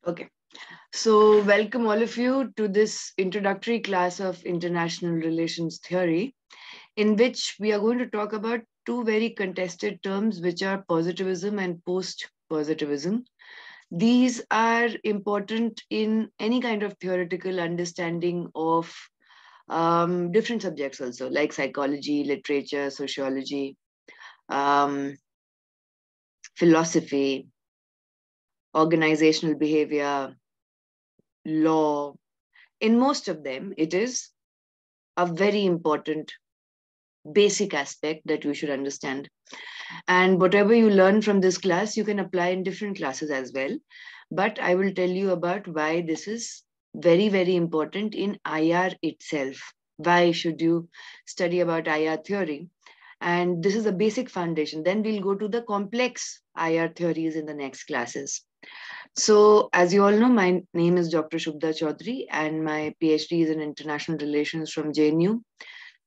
Okay, so welcome all of you to this introductory class of international relations theory, in which we are going to talk about two very contested terms, which are positivism and post-positivism. These are important in any kind of theoretical understanding of different subjects, also like psychology, literature, sociology, um, philosophy, organizational behavior, law. In most of them, it is a very important basic aspect that you should understand. And whatever you learn from this class, you can apply in different classes as well. But I will tell you about why this is very, very important in IR itself. Why should you study about IR theory? And this is a basic foundation. Then we'll go to the complex IR theories in the next classes. So, as you all know, my name is Dr. Shubhda Chaudhary, and my PhD is in international relations from JNU.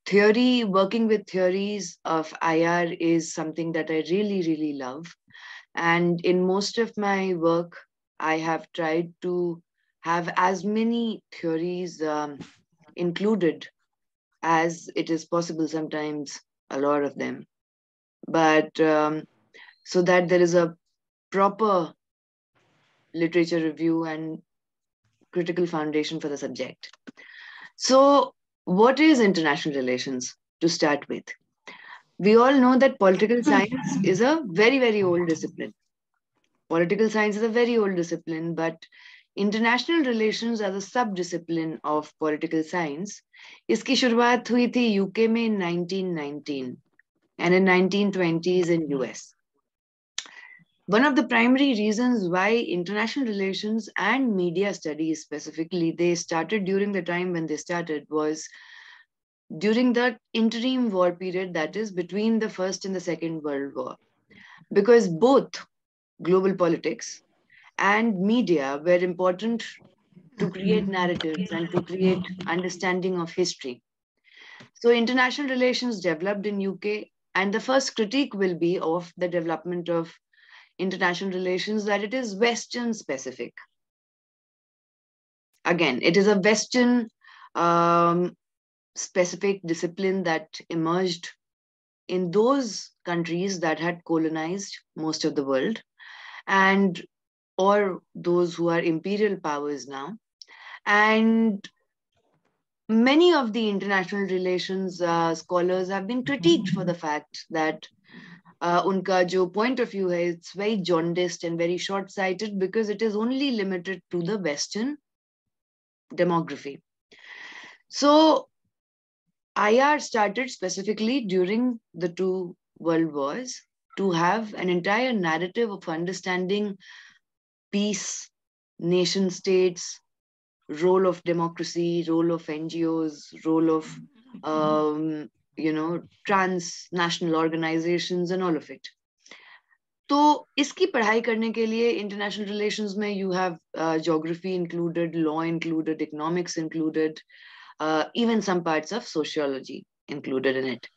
Theory, working with theories of IR is something that I really, really love. And in most of my work, I have tried to have as many theories included as it is possible, sometimes a lot of them. But so that there is a proper literature review and critical foundation for the subject. So, what is international relations to start with? We all know that political science is a very, very old discipline. Political science is a very old discipline, but international relations as a sub-discipline of political science, इसकी शुरुआत हुई थी UK में in 1919 and in 1920s in US. One of the primary reasons why international relations and media studies specifically, they started during the time when they started was during the interim war period, that is between the First and the Second World War. Because both global politics and media were important to create narratives and to create understanding of history. So international relations developed in UK, and the first critique will be of the development of international relations that it is Western specific. Again, it is a Western specific discipline that emerged in those countries that had colonized most of the world, and or those who are imperial powers now. And many of the international relations scholars have been critiqued for the fact that unka jo point of view hai, it's very jaundiced and very short-sighted because it is only limited to the Western demography. So IR started specifically during the two world wars to have an entire narrative of understanding peace, nation states, role of democracy, role of NGOs, role of transnational organizations and all of it. तो इसकी पढ़ाई करने के लिए international relations में you have geography included, law included, economics included, even some parts of sociology included in it.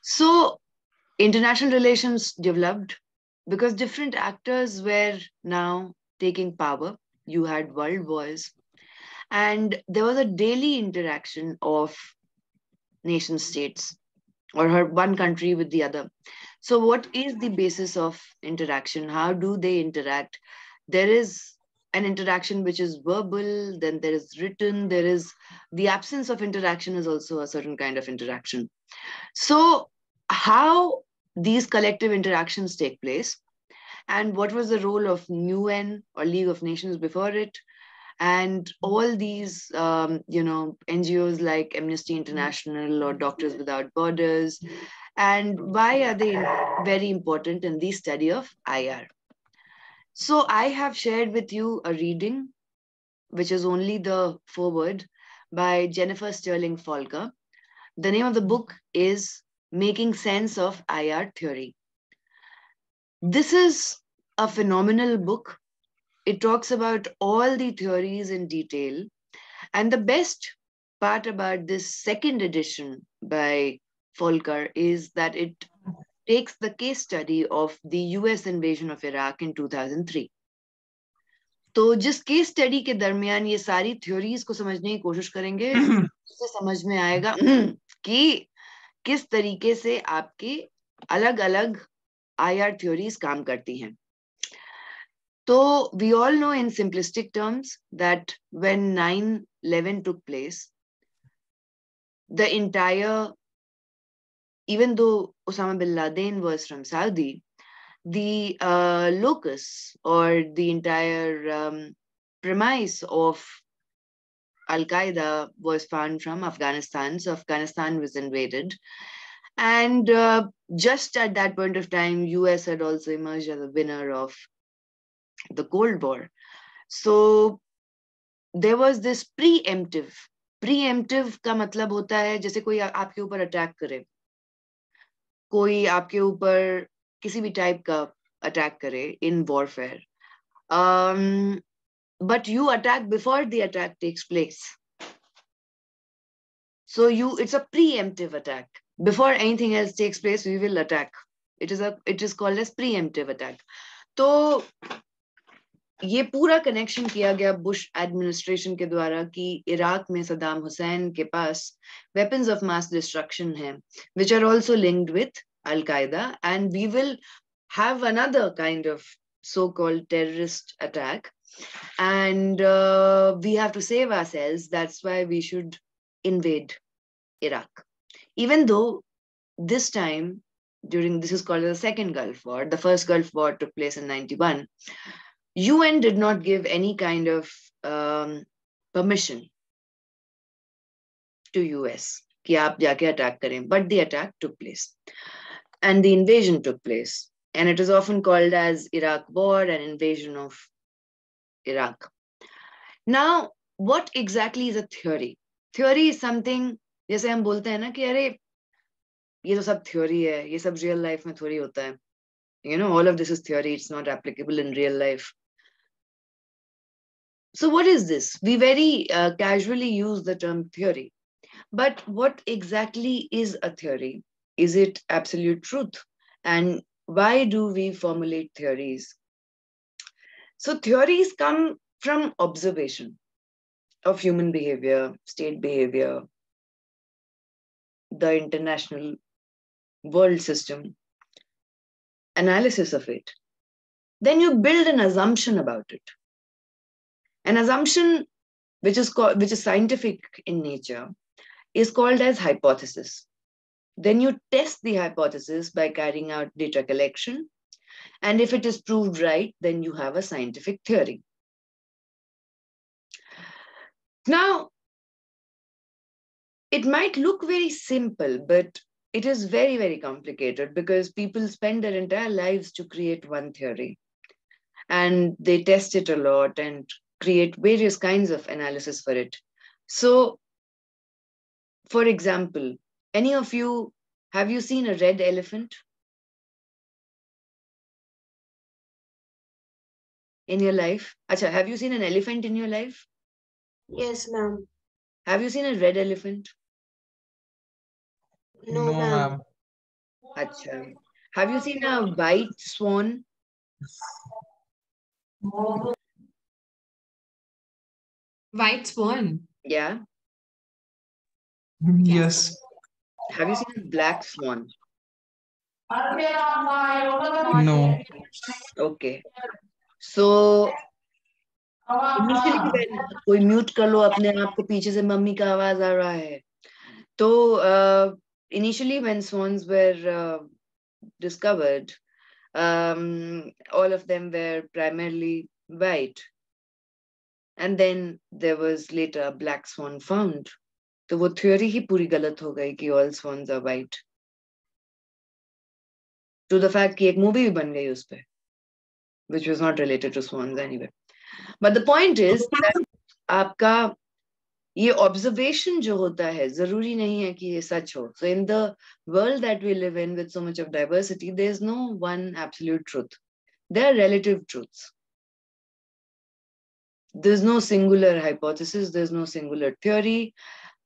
So international relations developed because different actors were now taking power. You had world wars, and there was a daily interaction of nation states or one country with the other. So what is the basis of interaction? How do they interact? There is an interaction which is verbal, then there is written, there is the absence of interaction is also a certain kind of interaction. So how these collective interactions take place, and what was the role of UN or League of Nations before it, and all these NGOs like Amnesty International or Doctors Without Borders, and why are they very important in the study of IR? So I have shared with you a reading, which is only the foreword, by Jennifer Sterling Folker. The name of the book is Making Sense of IR Theory. This is a phenomenal book. It talks about all the theories in detail. And the best part about this second edition by Folker is that it takes the case study of the US invasion of Iraq in 2003. तो जिस case study के दरमियान ये सारी theories को समझने की कोशिश करेंगे, उससे समझ में आएगा कि किस तरीके से आपकी अलग अलग IR थ्योरीज काम करती हैं. So we all know in simplistic terms that when 9/11 took place, the entire, even though Osama bin Laden was from Saudi, the locus or the entire premise of Al-Qaeda was found from Afghanistan. So Afghanistan was invaded. And just at that point of time, US had also emerged as a winner of the Cold War. So there was this preemptive का मतलब होता है जैसे कोई आपके ऊपर attack करे, कोई आपके ऊपर किसी भी टाइप का अटैक करे in warfare, but you attack before the attack takes place. So it's a preemptive attack. Before anything else takes place, we will attack. It is called as preemptive attack. तो ये पूरा connection किया गया Bush administration के द्वारा कि Iraq में सद्दाम हुसैन के पास वेपन्स ऑफ मास डिस्ट्रक्शन हैं, which are also linked with Al-Qaeda, and we will have another kind of so-called terrorist attack, and we have to save ourselves. That's why we should invade Iraq. Even though this time, this is called the Second Gulf War. The first Gulf War took place in 91. UN did not give any kind of permission to US कि आप जाके attack करें, but the attack took place and the invasion took place, and it is often called as Iraq War and invasion of Iraq. Now, what exactly is a theory? Theory is something, जैसे हम बोलते हैं ना कि अरे ये तो सब theory है, ये सब real life में थोड़ी होता है. You know, all of this is theory, it's not applicable in real life. So what is this? We very casually use the term theory. But what exactly is a theory? Is it absolute truth? And why do we formulate theories? So theories come from observation of human behavior, state behavior, the international world system, analysis of it. Then you build an assumption about it. An assumption which is scientific in nature is called as hypothesis. Then you test the hypothesis by carrying out data collection. And if it is proved right, then you have a scientific theory. Now, it might look very simple, but it is very, very complicated because people spend their entire lives to create one theory. And they test it a lot and create various kinds of analysis for it. So, for example, any of you, have you seen a red elephant in your life? Acha, have you seen an elephant in your life? Yes, ma'am. Have you seen a red elephant? No, ma'am. Acha. Have you seen a white swan? White swan? Yeah. Yes. Have you seen a black swan? No. Okay. So initially when कोई mute कर लो अपने आप को, पीछे से mummy का आवाज आ रहा है, तो initially when swans were discovered, all of them were primarily white, and then there was later a black swan found. तो वो theory ही पूरी गलत हो गई कि all swans are white. To the fact कि एक movie भी बन गई उस पे, which was not related to swans anyway. But the point is that आपका ये observation जो होता है जरूरी नहीं है कि ये सच हो. So in the world that we live in with so much of diversity, there is no one absolute truth. There are relative truths. There's no singular hypothesis. There's no singular theory.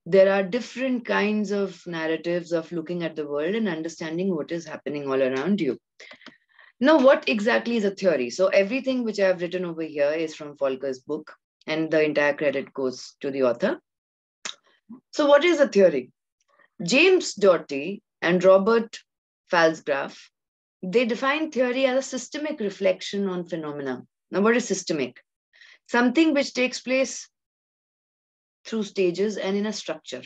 There are different kinds of narratives of looking at the world and understanding what is happening all around you. Now, what exactly is a theory? So everything which I've written over here is from Folker's book, and the entire credit goes to the author. So what is a theory? James Doty and Robert Falsgraf, they define theory as a systemic reflection on phenomena. Now, what is systemic? Something which takes place through stages and in a structure.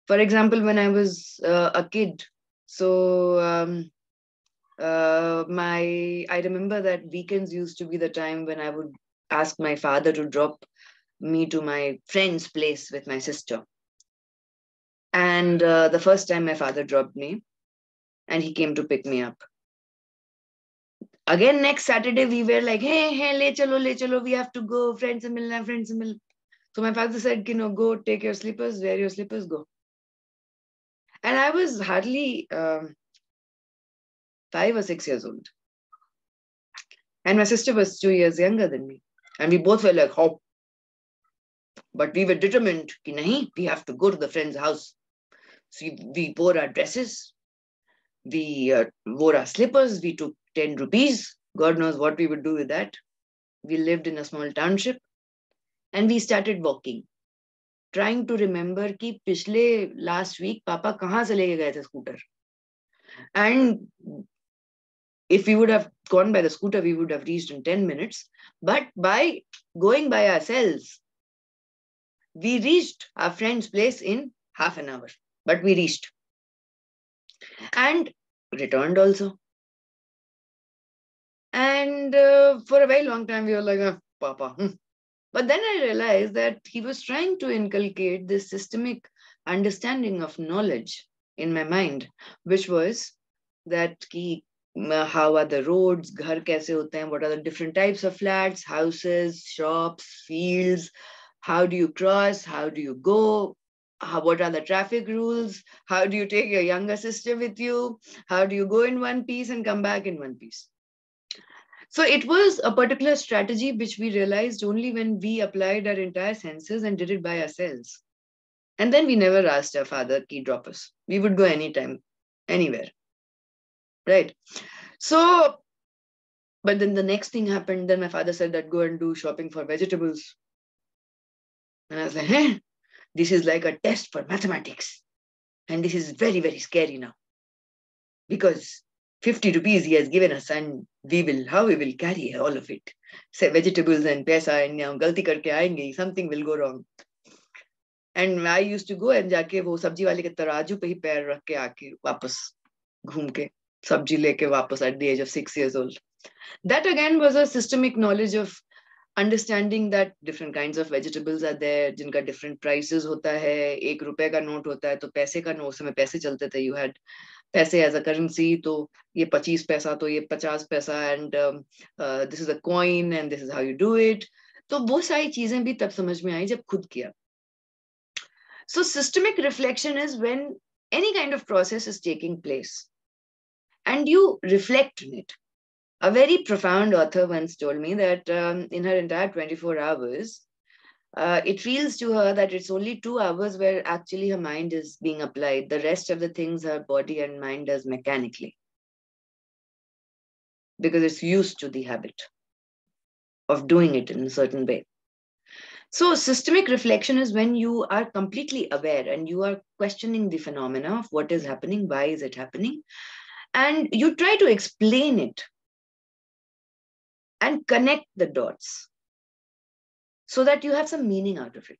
For example, when I was a kid, so I remember that weekends used to be the time when I would ask my father to drop me to my friend's place with my sister. And the first time my father dropped me, and he came to pick me up. Again, next Saturday, we were like, hey, le chalo, we have to go, friends se milna, friends se milna. So my father said, go take your slippers, wear your slippers, go. And I was hardly 5 or 6 years old. And my sister was 2 years younger than me. And we both were like, oh. But we were determined, nahi, we have to go to the friend's house. So we wore our dresses, we wore our slippers, we took 10 rupees. God knows what we would do with that. We lived in a small township and we started walking, trying to remember कि पिछले last week पापा कहाँ से लेके गए थे scooter. And if we would have gone by the scooter, we would have reached in 10 minutes. But by going by ourselves, we reached our friend's place in half an hour. But we reached. And returned also. And for a very long time, we were like, Papa. But then I realized that he was trying to inculcate this systemic understanding of knowledge in my mind, which was that how are the roads, ghar kaise hote hain, what are the different types of flats, houses, shops, fields, how do you cross, how do you go, what are the traffic rules, how do you take your younger sister with you, how do you go in one piece and come back in one piece. So it was a particular strategy which we realized only when we applied our entire senses and did it by ourselves. And then we never asked our father to drop us. We would go anytime, anywhere. Right? So, but then the next thing happened. Then my father said that go and do shopping for vegetables. And I was like, hey, this is like a test for mathematics. And this is very, very scary now. Because 50 rupees he has given us and how we will carry all of it. Say vegetables and paisa and galti karke aayenge, something will go wrong. And I used to go and जाके वो सब्जी वाले के तराजू पे ही पैर रख के आके वापस घूम के सब्जी लेके वापस at the age of 6 years old. That again was a systemic knowledge of understanding that different kinds of vegetables are there, जिनका different prices होता है. 1 रुपए का नोट होता है तो पैसे का नोट, समय पैसे चलते थे. You had पैसे as a currency, तो ये 25 पैसा तो ये 50 पैसा, and this is a coin and this is how you do it. तो वो सारी चीजें भी तब समझ में आई जब खुद किया. So systemic reflection is when any kind of process is taking place and you reflect on it. A very profound author once told me that in her entire 24 hours, it feels to her that it's only 2 hours where actually her mind is being applied. The rest of the things her body and mind does mechanically because it's used to the habit of doing it in a certain way. So systemic reflection is when you are completely aware and you are questioning the phenomena of what is happening, why is it happening, and you try to explain it and connect the dots so that you have some meaning out of it,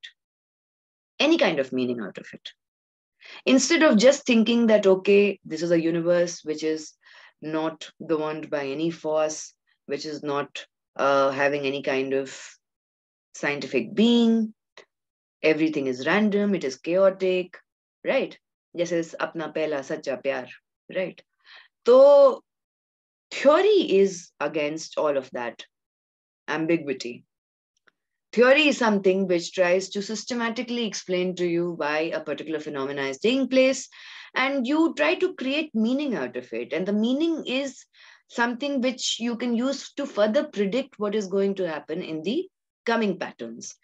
any kind of meaning out of it. Instead of just thinking that, okay, this is a universe which is not governed by any force, which is not having any kind of scientific being, everything is random, it is chaotic, right? This is apna pehla sacha pyar, right? So theory is against all of that ambiguity. Theory is something which tries to systematically explain to you why a particular phenomena is taking place, and you try to create meaning out of it. And the meaning is something which you can use to further predict what is going to happen in the coming patterns.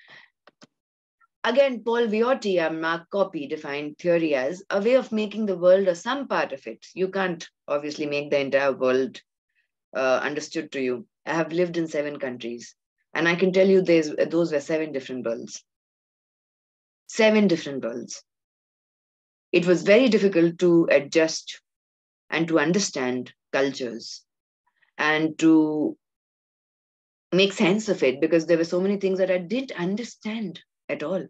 Again, Paul Viotti and Mark Copy defined theory as a way of making the world or some part of it. You can't obviously make the entire world understood to you. I have lived in 7 countries, and I can tell you those were 7 different worlds. 7 different worlds. It was very difficult to adjust and to understand cultures and to make sense of it, because there were so many things that I didn't understand at all.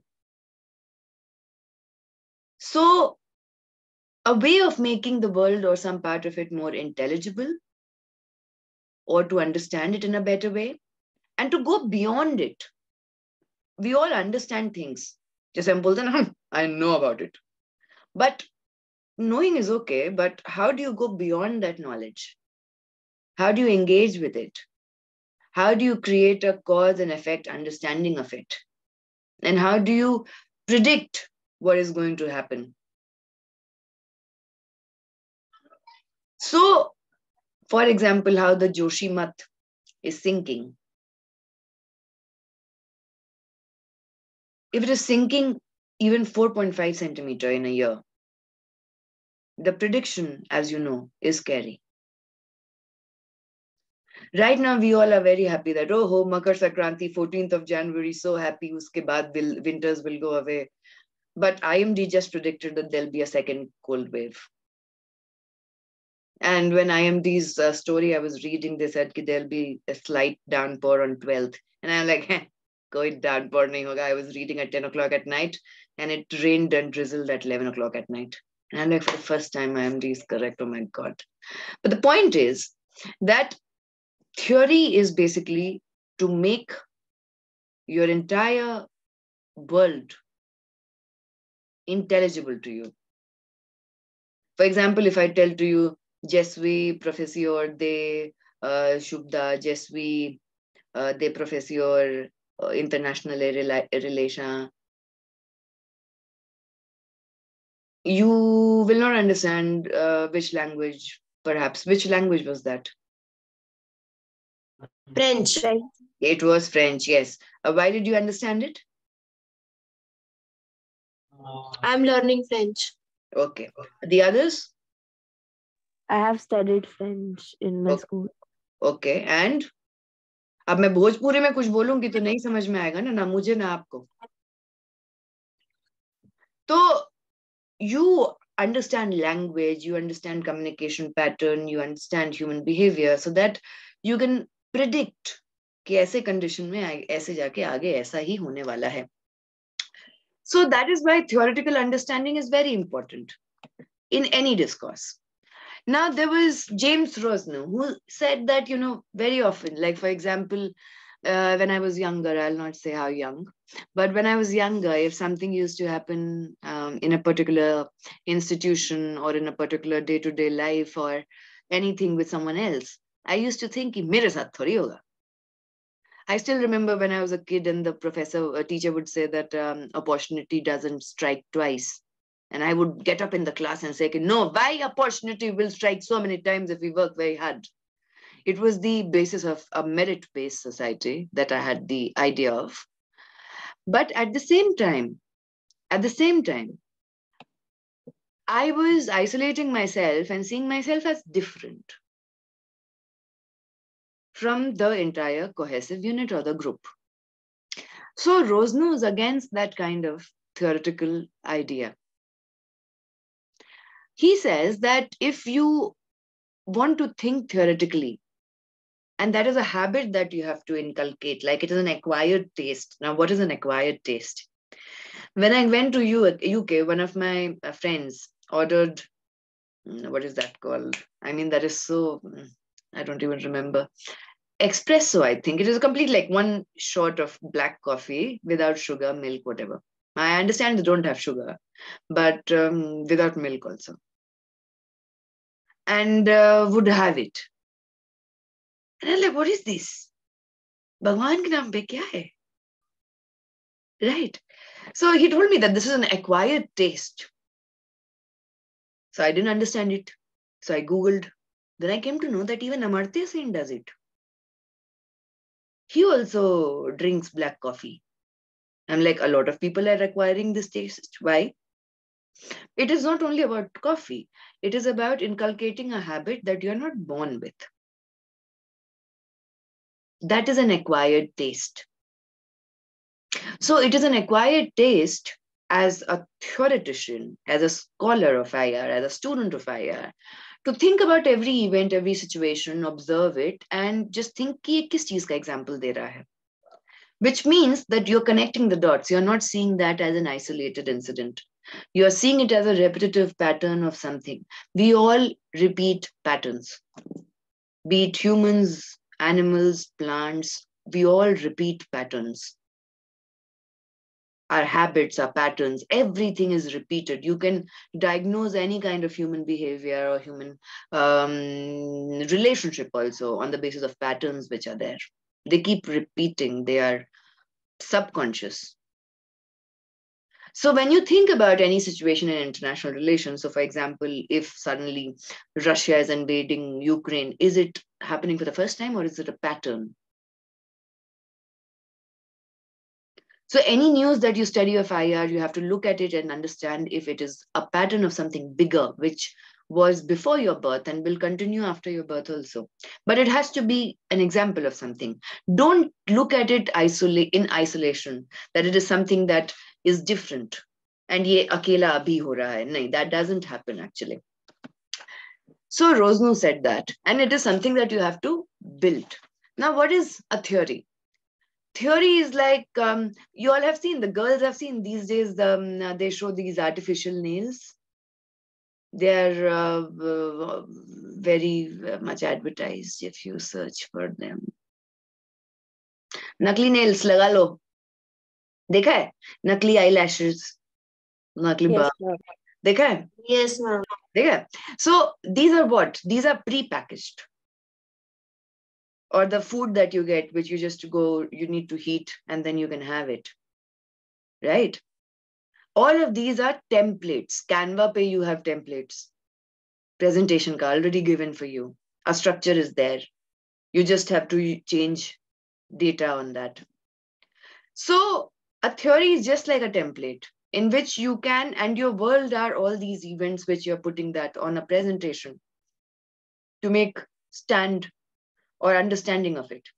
So, a way of making the world or some part of it more intelligible, or to understand it in a better way, and to go beyond it. We all understand things. Just I know about it. But knowing is okay, but how do you go beyond that knowledge? How do you engage with it? How do you create a cause and effect understanding of it? And how do you predict what is going to happen? So, for example, how the Joshi Mat is sinking. If it is sinking even 4.5 centimeter in a year, the prediction, as you know, is scary. Right now, we all are very happy that, oh, Makar Sankranti, 14th of January, so happy, uske baad winters will go away. But IMD just predicted that there'll be a second cold wave. And when IMD's story I was reading, they said that there'll be a slight downpour on 12th. And I'm like, koi downpour nahi hoga. I was reading at 10 o'clock at night, and it rained and drizzled at 11 o'clock at night. And I'm like, for the first time, IMD is correct. Oh my God. But the point is that theory is basically to make your entire world intelligible to you. For example, if I tell to you, Jesui professor de Shubda, Jesui de professor international relation, you will not understand which language, perhaps. Which language was that? French. It was French, yes. Why did you understand it? I'm learning French. Okay. The others? I have studied French in my Okay. school. Okay. And? अब मैं भोजपुरी में कुछ बोलूंगी तो नहीं समझ में आएगा ना मुझे ना आपको. तो you understand language, you understand communication pattern, you understand human behavior, so that you can predict कि ऐसे condition में ऐसे जाके आगे ऐसा ही होने वाला है. So that is why theoretical understanding is very important in any discourse. Now, there was James Rosner who said that, very often, like for example, when I was younger, I'll not say how young, but when I was younger, if something used to happen in a particular institution or in a particular day-to-day life or anything with someone else, I used to think, mere saath thodi hoga. I still remember when I was a kid and the teacher would say that opportunity doesn't strike twice. And I would get up in the class and say, no, why opportunity will strike so many times if we work very hard? It was the basis of a merit-based society that I had the idea of. But at the same time, I was isolating myself and seeing myself as different from the entire cohesive unit or the group. So Rosner was against that kind of theoretical idea. He says that if you want to think theoretically, and that is a habit that you have to inculcate, like it is an acquired taste. Now, what is an acquired taste? When I went to UK, one of my friends ordered, what is that called? I mean, that is so, I don't even remember. Espresso, I think. It is a complete like one shot of black coffee without sugar, milk, whatever. I understand they don't have sugar, but without milk also. And would have it. And I'm like, what is this? Bhagwan ke naam pe kya hai? Right. So he told me that this is an acquired taste. So I didn't understand it. So I Googled. Then I came to know that even Amartya Sen does it. He also drinks black coffee. I'm like, a lot of people are acquiring this taste. Why? It is not only about coffee. It is about inculcating a habit that you're not born with. That is an acquired taste. So it is an acquired taste as a theoretician, as a scholar of IR, as a student of IR, to think about every event, every situation, observe it, and just think कि ये किस चीज का example दे रहा है. Which means that you're connecting the dots. You're not seeing that as an isolated incident. You're seeing it as a repetitive pattern of something. We all repeat patterns. Be it humans, animals, plants, we all repeat patterns. Our habits, our patterns, everything is repeated. You can diagnose any kind of human behavior or human relationship also on the basis of patterns which are there. They keep repeating, they are subconscious. So when you think about any situation in international relations, so for example, if suddenly Russia is invading Ukraine, is it happening for the first time or is it a pattern? So any news that you study of IR, you have to look at it and understand if it is a pattern of something bigger, which was before your birth and will continue after your birth also. But it has to be an example of something. Don't look at it in isolation, that it is something that is different. And ye akela abhi ho raha hai. Nahin, that doesn't happen actually. So Rosner said that, and it is something that you have to build. Now, what is a theory? Theory is like, you all have seen, the girls have seen these days, they show these artificial nails. They are very much advertised if you search for them. Nakli nails, laga lo. देखा है? Nakli eyelashes, nakli Yes, balm. ma'am. देखा है? Yes, ma'am. देखा है? So these are what? These are pre-packaged. Or the food that you get, which you just go, you need to heat and then you can have it. Right? All of these are templates. Canva pe you have templates. Presentation ka already given for you. A structure is there. You just have to change data on that. So a theory is just like a template in which you can, and your world are all these events which you're putting that on a presentation to make stand or understanding of it.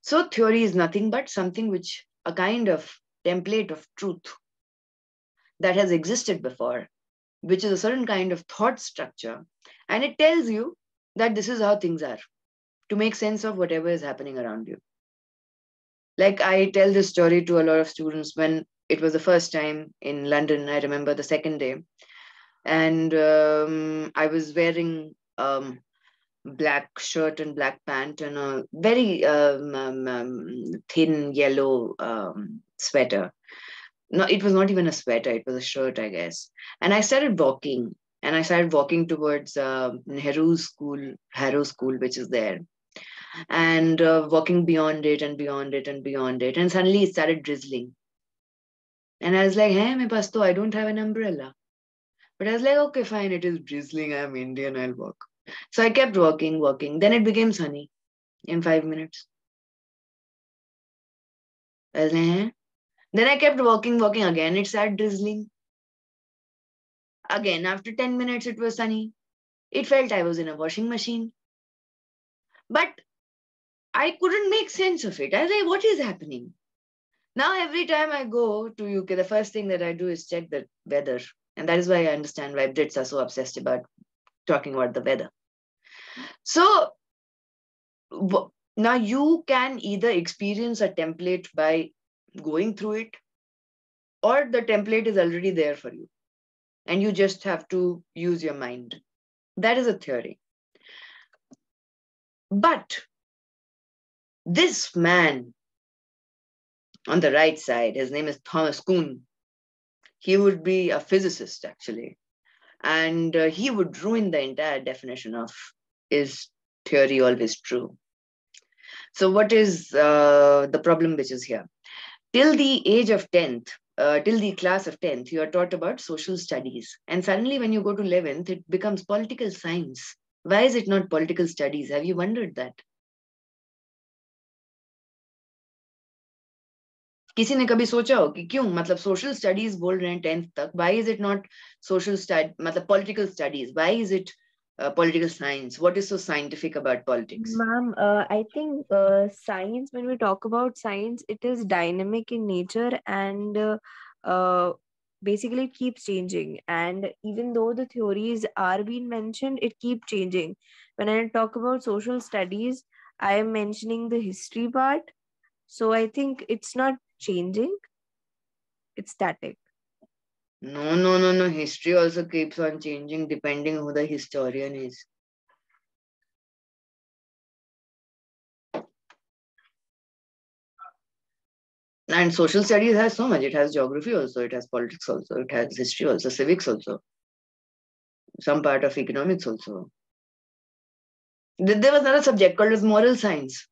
So theory is nothing but something which, a kind of template of truth that has existed before, which is a certain kind of thought structure. And it tells you that this is how things are, to make sense of whatever is happening around you. Like I tell this story to a lot of students when it was the first time in London. I remember the second day. And I was wearing black shirt and black pant and a very thin yellow sweater. No, it was not even a sweater, it was a shirt, I guess. And I started walking towards Harrow School, which is there. And walking beyond it and beyond it and beyond it. And suddenly it started drizzling. And I was like, hey, mein paas to, I don't have an umbrella. But I was like, okay, fine, it is drizzling. I'm Indian, I'll walk. So I kept walking. Then it became sunny in 5 minutes. I was like, eh? Then I kept walking again. It started drizzling. Again, after 10 minutes, it was sunny. It felt I was in a washing machine. But I couldn't make sense of it. I was like, what is happening? Now, every time I go to UK, the first thing that I do is check the weather. And that is why I understand why Brits are so obsessed about talking about the weather. So now you can either experience a template by going through it, or the template is already there for you. And you just have to use your mind. That is a theory. But this man on the right side, his name is Thomas Kuhn. He would be a physicist, actually. And he would ruin the entire definition of, is theory always true? So what is the problem which is here? Till the age of 10th, till the class of 10th, you are taught about social studies. And suddenly when you go to 11th, it becomes political science. Why is it not political studies? Have you wondered that? किसी ने कभी सोचा हो कि क्यों, मतलब social studies बोल रहे हैं 10th तक, why is it not social study, मतलब political studies, why is it political science? What is so scientific about politics? Ma'am, I think science, when we talk about science, it is dynamic in nature and uh, basically it keeps changing. And even though the theories are being mentioned, it keeps changing. When I talk about social studies, I am mentioning the history part. So I think it's not changing, it's static. No. History also keeps on changing depending who the historian is. And social studies has so much. It has geography also, it has politics also, it has history also, civics also, some part of economics also. There was another subject called as moral science.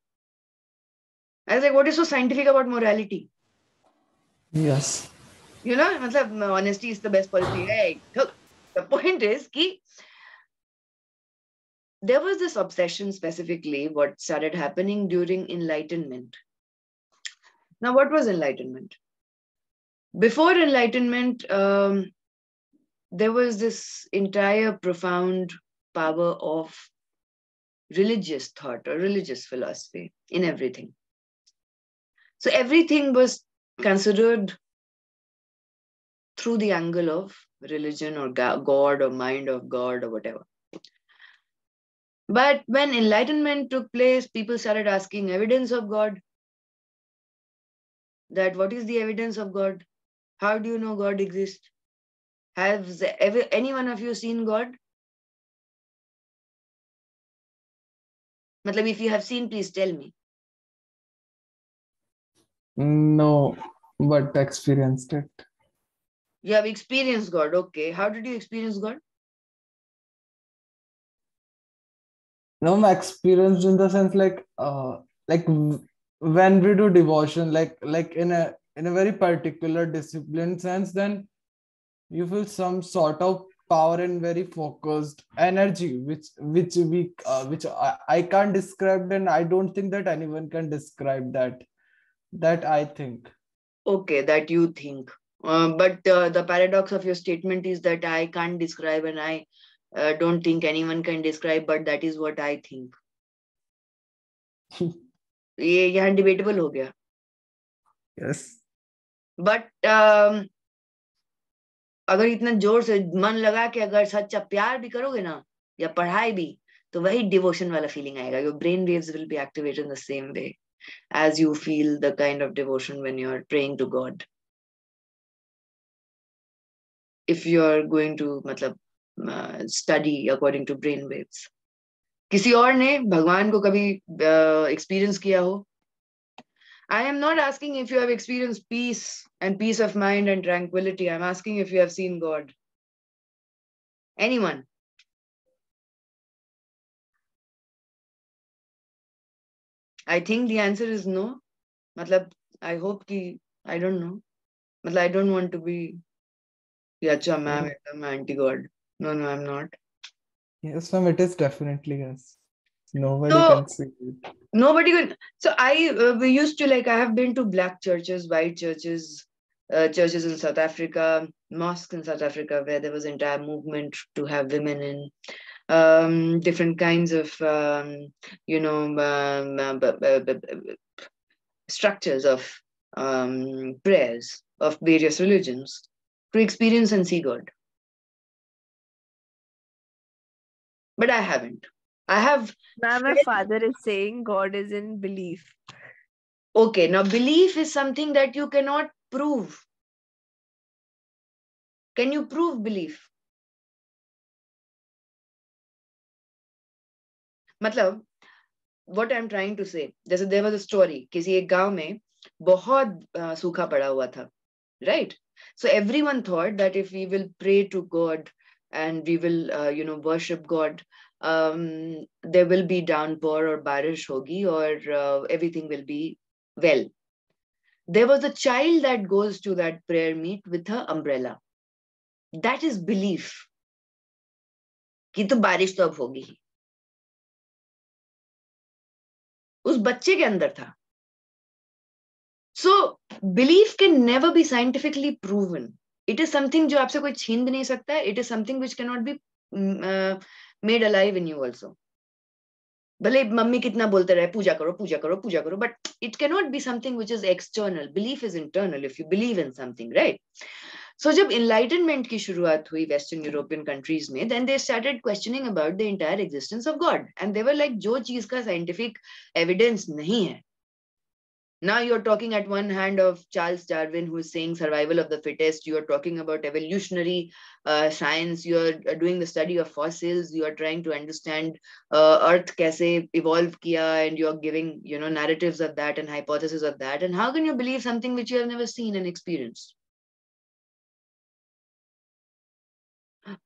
I was like, what is so scientific about morality? Yes. You know, matlab, honesty is the best policy. Hey, look, the point is ki there was this obsession, specifically what started happening during Enlightenment. Now, what was Enlightenment? Before Enlightenment, there was this entire profound power of religious thought or religious philosophy in everything. So everything was considered through the angle of religion or God or mind of God or whatever. But when Enlightenment took place, people started asking evidence of God. That what is the evidence of God? How do you know God exists? Has any one of you seen God? Matlab, if you have seen, please tell me. No, but experienced it. You have experienced God. Okay. How did you experience God? No, I'm experienced in the sense when we do devotion, like in a very particular discipline sense, then you feel some sort of power and very focused energy, which I can't describe, and I don't think that anyone can describe that. That I think. Okay, that you think. But the paradox of your statement is that I can't describe and I don't think anyone can describe, but that is what I think. ये यहाँ debatable हो गया. Yes. But अगर इतना जोर से मन लगा के अगर सच्चा प्यार भी करोगे ना या पढ़ाई भी, तो वही डिवोशन वाला फीलिंग आएगा. Your brain waves will be activated in the same way as you feel the kind of devotion when you're praying to God. If you're going to मतलब study according to brain waves. किसी और ने भगवान को कभी experience किया हो? I am not asking if you have experienced peace of mind and tranquility. I'm asking if you have seen God. Anyone? I think the answer is no. मतलब I hope कि I don't know. मतलब I don't want to be अच्छा ma'am, I'm anti-God. No, I'm not. Yes, ma'am, it is definitely yes. Nobody So can see it. nobody could. So we used to I have been to black churches, white churches, churches in South Africa, mosques in South Africa, where there was entire movement to have women in different kinds of structures of prayers of various religions to experience and see God. But I haven't. I have. Ma'am, my father is saying God is in belief. Okay, now belief is something that you cannot prove. Can you prove belief? मतलब what I'm trying to say, जैसे there was a story, किसी एक गांव में बहुत सूखा पड़ा हुआ था, right? So everyone thought that if we will pray to God and we will worship God, there will be downpour or barish hogi or everything will be well. There was a child that goes to that prayer meet with her umbrella. That is belief कि तो बारिश तो अब होगी ही. उस बच्चे के अंदर था. So belief can never be scientifically proven. It is something जो आपसे कोई छीन भी नहीं सकता है. It is something which cannot be made alive in you also. भले मम्मी कितना बोलते रहे पूजा करो पूजा करो पूजा करो, but it cannot be something which is external. Belief is internal if you believe in something, right? So जब enlightenment की शुरुआत हुई Western European countries में, then they started questioning about the entire existence of God, and they were like जो चीज का scientific evidence नहीं है. Now you're talking at one hand of Charles Darwin, who is saying survival of the fittest. You are talking about evolutionary science. You are doing the study of fossils. You are trying to understand Earth kaise evolve kiya, and you're giving narratives of that and hypotheses of that. And how can you believe something which you have never seen and experienced?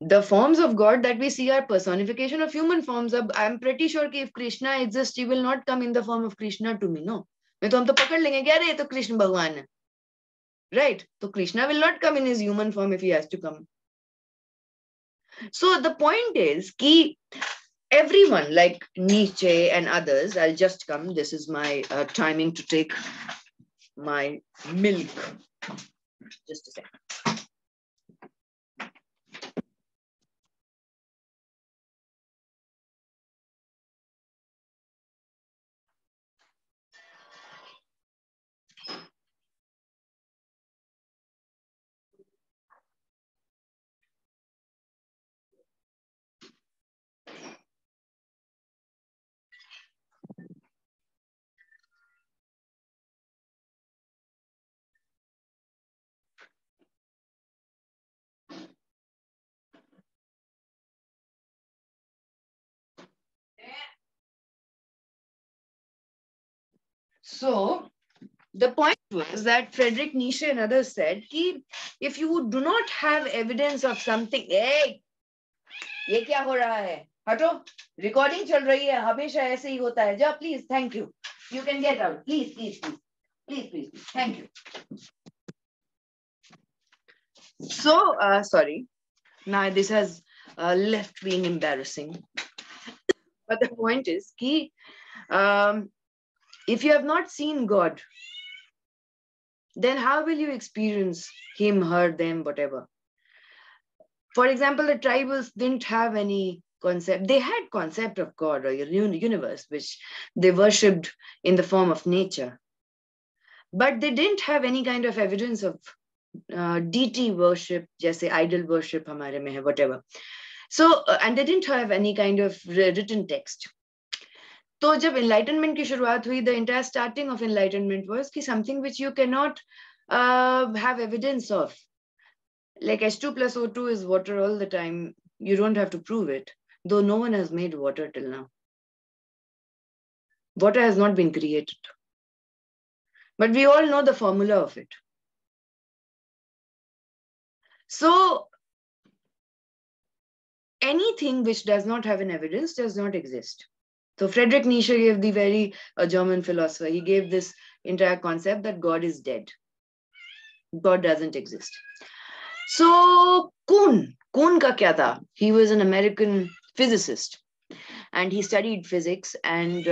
The forms of God that we see are personification of human forms. I'm pretty sure that if Krishna exists, he will not come in the form of Krishna to me. No. नहीं तो हम तो पकड़ लेंगे क्या रे तो कृष्ण भगवान है, right? तो Krishna will not come in his human form if he has to come. So the point is कि everyone like Nietzsche and others, I'll just come, this is my timing to take my milk. Just a second. So the point was that Friedrich Nietzsche and others said कि if you do not have evidence of something, hey, ये क्या हो रहा है? हटो, recording चल रही है, हमेशा ऐसे ही होता है. जा, please, thank you. You can get out. Please, please, please. Please, please, please. Thank you. So, sorry. Now this has left being embarrassing. But the point is कि if you have not seen God, then how will you experience him, her, them, whatever? For example, the tribals didn't have any concept. They had concept of God or universe, which they worshipped in the form of nature. But they didn't have any kind of evidence of deity worship, जैसे idol worship हमारे में है, whatever. So, and they didn't have any kind of written text. तो जब enlightenment की शुरुआत हुई, the entire starting of enlightenment was कि something which you cannot have evidence of. Like H2 plus O2 is water all the time. You don't have to prove it, though no one has made water till now. Water has not been created. But we all know the formula of it. So anything which does not have an evidence does not exist. So Friedrich Nietzsche gave the very German philosopher, he gave this entire concept that God is dead. God doesn't exist. So Kuhn का क्या था? He was an American physicist and he studied physics and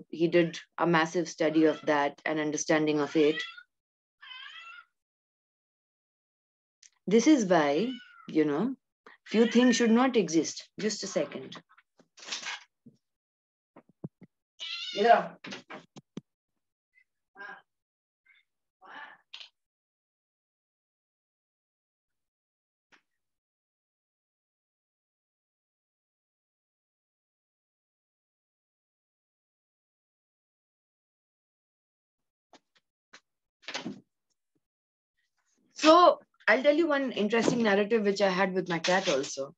he did a massive study of that and understanding of it. This is why, few things should not exist. Just a second. So I'll tell you one interesting narrative which I had with my cat also.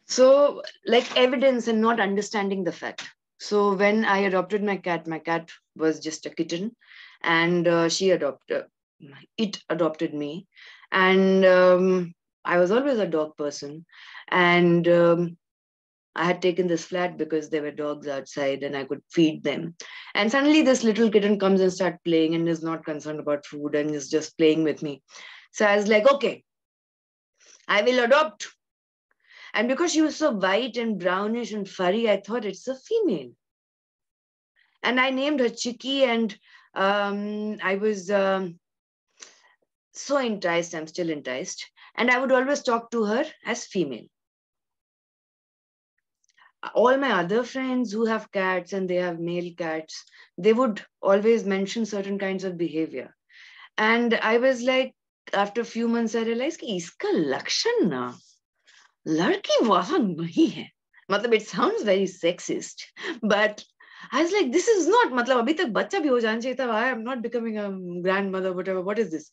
So like evidence and not understanding the fact. So when I adopted my cat was just a kitten and it adopted me. And I was always a dog person. And I had taken this flat because there were dogs outside and I could feed them. And suddenly this little kitten comes and starts playing and is not concerned about food and is just playing with me. So I was like, okay, I will adopt. And because she was so white and brownish and furry, I thought it's a female. And I named her Chicky, and I was so enticed, I'm still enticed. And I would always talk to her as female. All my other friends who have cats and they have male cats, they would always mention certain kinds of behavior. And I was like, after a few months, I realized कि इसका लक्षण ना लड़की वाला नहीं है. मतलब it sounds very sexist, but I was like, this is not, मतलब अभी तक बच्चा भी हो जाना चाहिए था. I am not becoming a grandmother, whatever. What is this?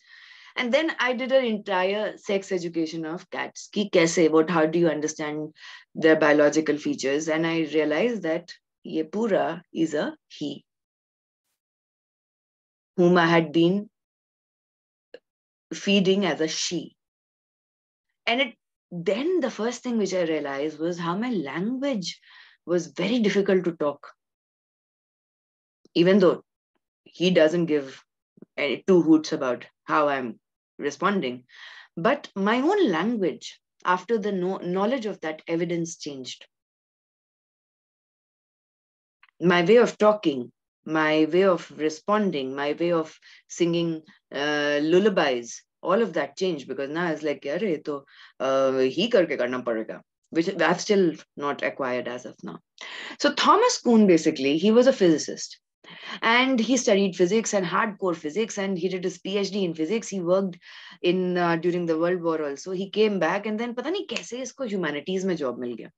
And then I did an entire sex education of cats. Ki kaise, how do you understand their biological features? And I realized that ye pura is a he, whom I had been feeding as a she. And then the first thing which I realized was how my language was very difficult to talk. Even though he doesn't give two hoots about how I'm responding. But my own language, after the knowledge of that evidence, changed. My way of talking, my way of responding, my way of singing lullabies, all of that changed, because now it's like, he karke karna padega, which I've still not acquired as of now. So Thomas Kuhn, basically, he was a physicist. And he studied physics and hardcore physics, and he did his PhD in physics. He worked in during the World War also. He came back, and then pata nahi kaise isko humanities mein job mil gaya.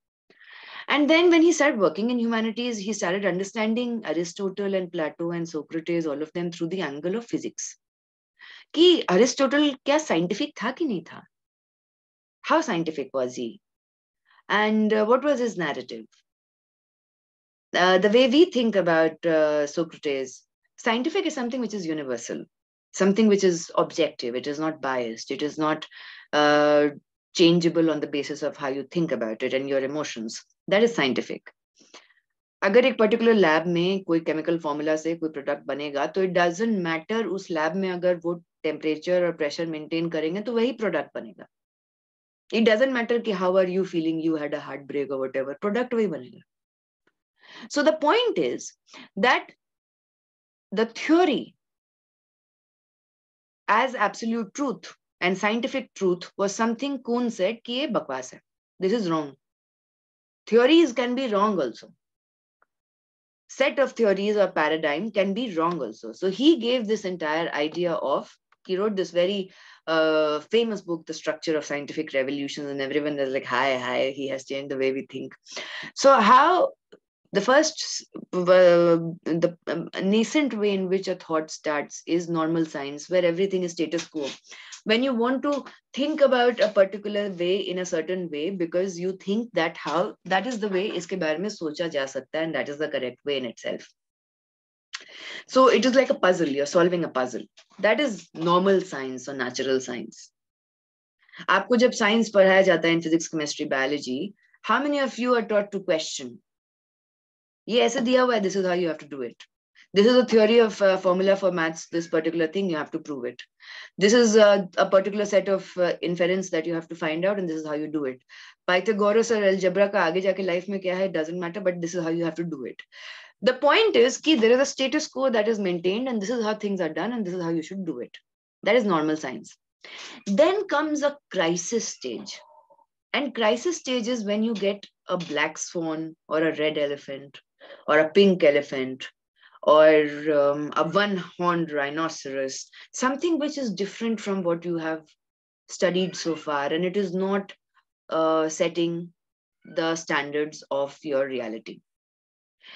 And then when he started working in humanities, he started understanding Aristotle and Plato and Socrates, all of them, through the angle of physics. Ki Aristotle kya scientific tha ki nahi tha? How scientific was he? And what was his narrative? The way we think about Socrates, scientific is something which is universal, something which is objective. It is not biased. It is not changeable on the basis of how you think about it and your emotions. That is scientific. अगर एक particular lab में कोई chemical formula से कोई product बनेगा तो it doesn't matter उस lab में अगर वो टेम्परेचर और प्रेशर मेंटेन करेंगे तो वही प्रोडक्ट बनेगा. इट डजंट मैटर कि how are you feeling, you had a heartbreak और व्हाटएवर, प्रोडक्ट वही बनेगा. So the point is that the theory as absolute truth and scientific truth was something Kuhn said ki ye bakwas hai. This is wrong. Theories can be wrong also. Set of theories or paradigm can be wrong also. So he gave this entire idea of, he wrote this very famous book, The Structure of Scientific Revolutions, and everyone was like, hi, he has changed the way we think. So how the first, the nascent way in which a thought starts is normal science, where everything is status quo. When you want to think about a particular way in a certain way, because you think that how that is the way iske bare mein socha ja sakta hai, and that is the correct way in itself. So it is like a puzzle. You're solving a puzzle. That is normal science or natural science. आपको जब science पढ़ाया जाता है in physics, chemistry, biology, how many of you are taught to question? ये ऐसे दिया हुआ है, this is how you have to do it. This is a theory of formula for maths, this particular thing, you have to prove it. This is a particular set of inference that you have to find out, and this is how you do it. Pythagoras or algebra का आगे जाके life में क्या है, doesn't matter, but this is how you have to do it. The point is कि there is a status quo that is maintained, and this is how things are done, and this is how you should do it. That is normal science. Then comes a crisis stage. And crisis stage is when you get a black swan or a red elephant or a pink elephant or a one-horned rhinoceros, something which is different from what you have studied so far, and it is not setting the standards of your reality.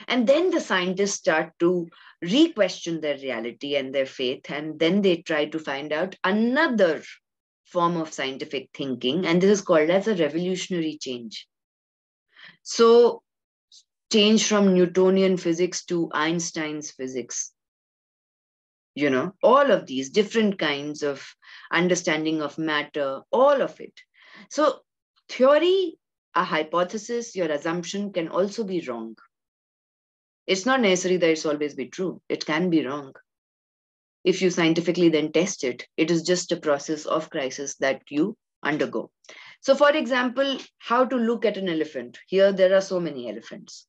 And then the scientists start to re-question their reality and their faith, and then they try to find out another form of scientific thinking, and this is called as a revolutionary change. So change from Newtonian physics to Einstein's physics. You know, all of these different kinds of understanding of matter, all of it. So theory, a hypothesis, your assumption can also be wrong. It's not necessary that it's always be true. It can be wrong. If you scientifically then test it, it is just a process of crisis that you undergo. So for example, how to look at an elephant. Here, there are so many elephants.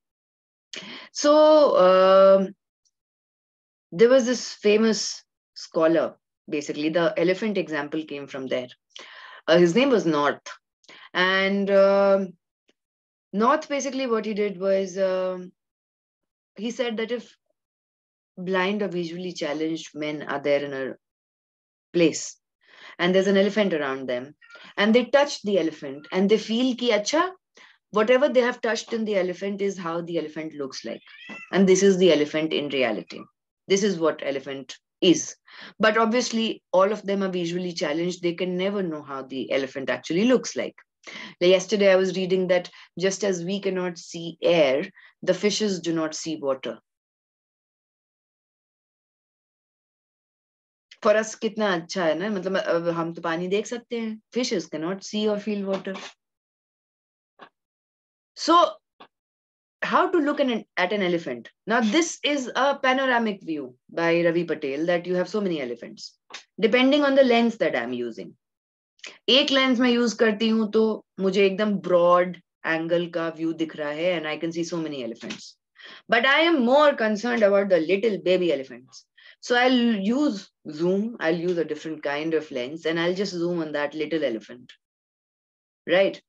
So There was this famous scholar, basically, the elephant example came from there. His name was North. And North, basically, what he did was he said that if blind or visually challenged men are there in a place and there's an elephant around them and they touch the elephant and they feel ki acha, whatever they have touched in the elephant is how the elephant looks like. And this is the elephant in reality. This is what elephant is. But obviously, all of them are visually challenged. They can never know how the elephant actually looks like. Yesterday, I was reading that just as we cannot see air, the fishes do not see water. For us, कितना अच्छा है ना, मतलब हम तो पानी देख सकते हैं. Fishes cannot see or feel water. So, how to look at an elephant? Now, this is a panoramic view by Ravi Patel that you have so many elephants, depending on the lens that I'm using. एक lens मैं use करती हूँ तो मुझे एकदम broad angle का view दिख रहा है and I can see so many elephants. But I am more concerned about the little baby elephants. So I'll use zoom, I'll use a different kind of lens and I'll just zoom on that little elephant. Right?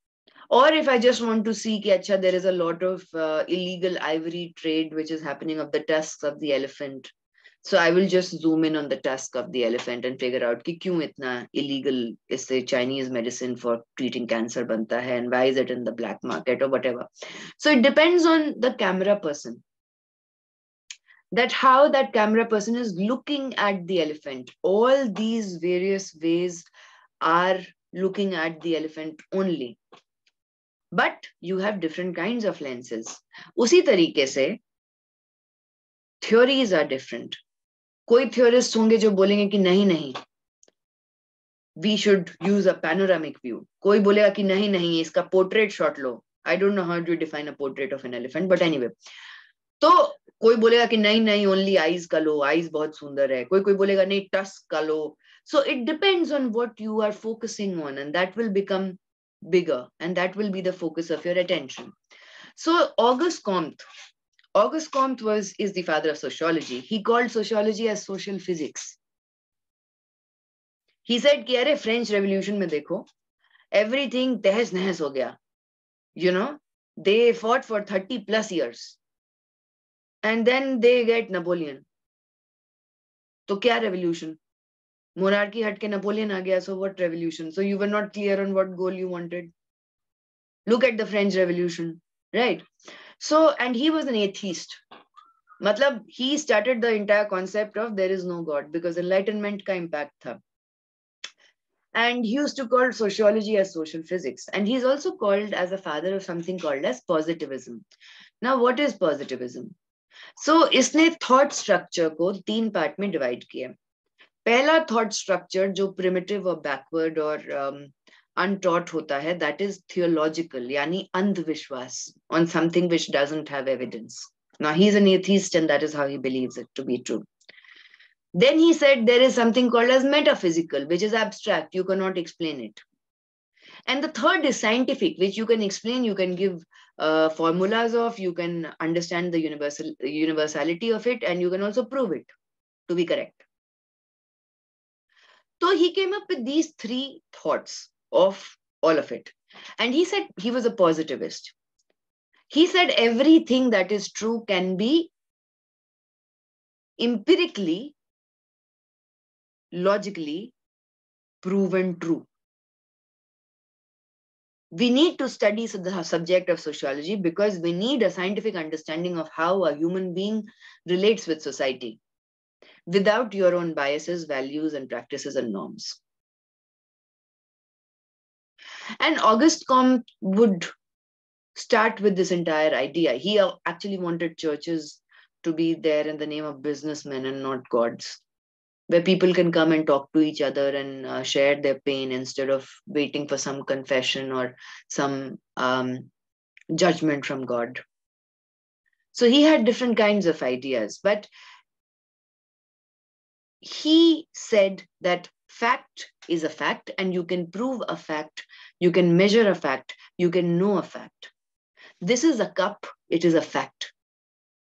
Or if I just want to see कि अच्छा, there is a lot of illegal ivory trade which is happening of the tusks of the elephant. So I will just zoom in on the tusk of the elephant and figure out कि क्यों इतना illegal इससे Chinese medicine for treating cancer बनता है and why is it in the black market or whatever. So it depends on the camera person. That how that camera person is looking at the elephant. All these various ways are looking at the elephant only. But you have different kinds of lenses. उसी तरीके से theories are different. कोई theorists होंगे जो बोलेंगे कि नहीं नहीं, we should use a panoramic view. कोई बोलेगा कि नहीं नहीं, इसका portrait shot low. I don't know how to define a portrait of an elephant, but anyway. तो कोई बोलेगा कि नहीं नहीं, only eyes का लो, eyes बहुत सुंदर है. कोई बोलेगा नहीं, tusk का लो. So it depends on what you are focusing on, and that will become bigger, and that will be the focus of your attention. So Auguste Comte is the father of sociology. He called sociology as social physics. He said कि अरे French Revolution में देखो, everything तहस नहस हो गया. You know, they fought for 30 plus years. And then they get Napoleon. तो क्या revolution? Monarchy हट के Napoleon आ गया, so what revolution? So you were not clear on what goal you wanted. Look at the French Revolution, right? So, and he was an atheist. Matlab, he started the entire concept of there is no God because enlightenment ka impact tha. And he used to call sociology as social physics. And he's also called as a father of something called as positivism. Now, what is positivism? So, इसने thought structure को 3 part में divide किया. पहला thought structure जो primitive or backward or untaught होता है, that is theological, यानी अंधविश्वास on something which doesn't have evidence. Now, he's an atheist and that is how he believes it to be true. Then he said there is something called as metaphysical, which is abstract. You cannot explain it. And the third is scientific, which you can explain, you can give formulas of, you can understand the universality of it, and you can also prove it to be correct. So he came up with these 3 thoughts of all of it. And he said he was a positivist. He said everything that is true can be empirically, logically proven true. We need to study the subject of sociology because we need a scientific understanding of how a human being relates with society without your own biases, values, and practices and norms. And Auguste Comte would start with this entire idea. He actually wanted churches to be there in the name of businessmen and not gods, where people can come and talk to each other and share their pain instead of waiting for some confession or some judgment from God. So he had different kinds of ideas, but he said that fact is a fact and you can prove a fact, you can measure a fact, you can know a fact. This is a cup, it is a fact.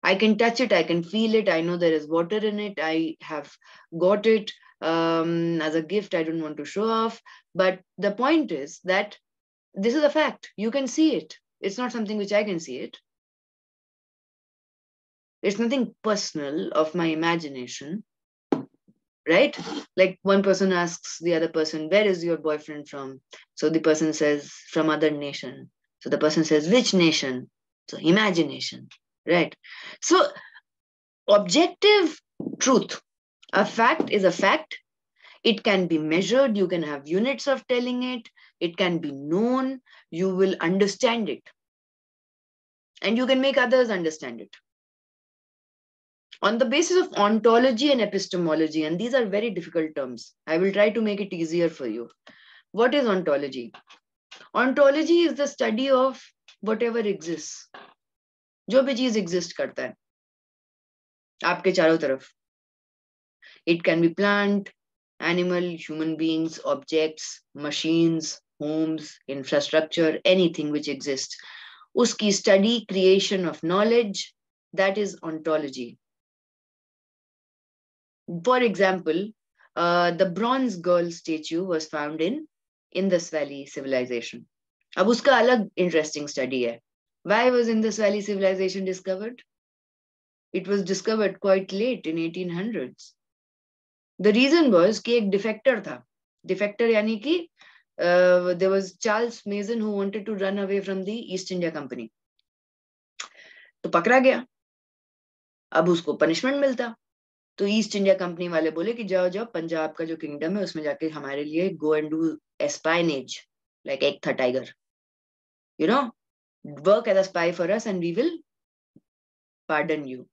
I can touch it, I can feel it, I know there is water in it, I have got it as a gift, I don't want to show off. But the point is that this is a fact. You can see it. It's not something which I can see it. It's nothing personal of my imagination, right? Like one person asks the other person, where is your boyfriend from? So the person says, from other nation. So the person says, which nation? So imagination, right? So objective truth, a fact is a fact. It can be measured. You can have units of telling it. It can be known. You will understand it. And you can make others understand it. On the basis of ontology and epistemology, and these are very difficult terms, I will try to make it easier for you. What is ontology? Ontology is the study of whatever exists. जो भी चीज exist करता है आपके चारों तरफ. It can be plant, animal, human beings, objects, machines, homes, infrastructure, anything which exists. Uski study, creation of knowledge, that is ontology. For example, the bronze girl statue was found in Indus Valley civilization. अब उसका अलग interesting study है. Why was Indus Valley civilization discovered? It was discovered quite late in 1800s. The reason was कि एक defector था. Defector यानी कि there was Charles Mason who wanted to run away from the East India Company. तो पकड़ा गया. अब उसको punishment मिलता. तो ईस्ट इंडिया कंपनी वाले बोले कि जाओ जाओ पंजाब का जो किंगडम है उसमें जाके हमारे लिए go and do espionage, like एक था tiger, you know, work as a spy for us and we will pardon you.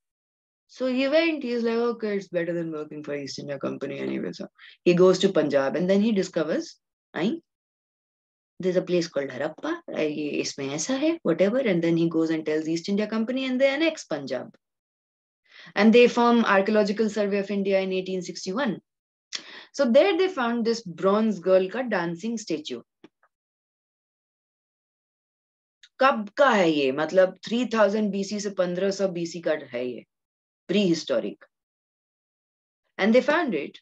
So he went, he's like, okay, it's better than working for East India Company anyway. So he goes to Punjab and then he discovers, there's a place called Harappa, isme aisa hai, whatever. And then he goes and tells East India Company and they annex Punjab. And they form Archaeological Survey of India in 1861. So there they found this bronze girl का dancing statue. कब का है ये? मतलब 3000 BC से 1500 BC का है ये, prehistoric. And they found it.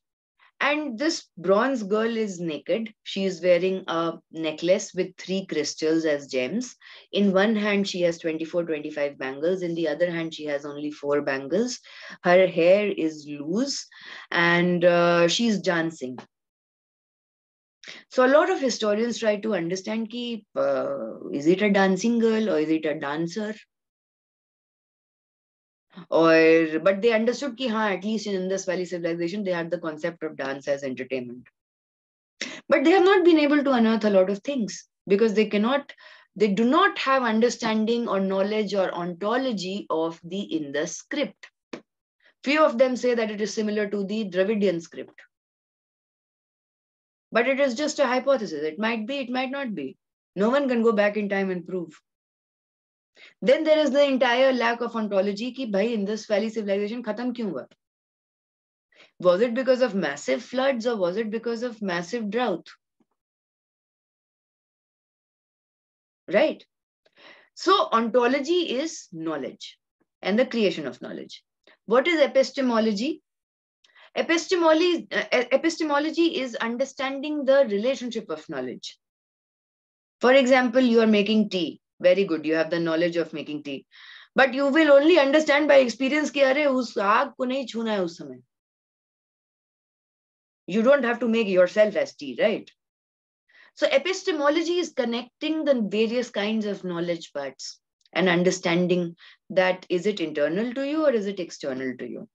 And this bronze girl is naked. She is wearing a necklace with 3 crystals as gems. In one hand, she has 24-25 bangles. In the other hand, she has only 4 bangles. Her hair is loose and she's dancing. So a lot of historians try to understand ki, is it a dancing girl or is it a dancer? But they understood ki, at least in Indus Valley civilization, they had the concept of dance as entertainment. But they have not been able to unearth a lot of things because they do not have understanding or knowledge or ontology of the Indus script. Few of them say that it is similar to the Dravidian script. But it is just a hypothesis. It might be, it might not be. No one can go back in time and prove. Then there is the entire lack of ontology ki bhai Indus Valley civilization khatam kyun hua? Was it because of massive floods or was it because of massive drought? Right? So ontology is knowledge and the creation of knowledge. What is epistemology? Epistemology is understanding the relationship of knowledge. For example, you are making tea. Very good. You have the knowledge of making tea. But you will only understand by experience कि अरे उस आग को नहीं छूना है उस समय. You don't have to make yourself as tea, right? So epistemology is connecting the various kinds of knowledge parts and understanding that is it internal to you or is it external to you?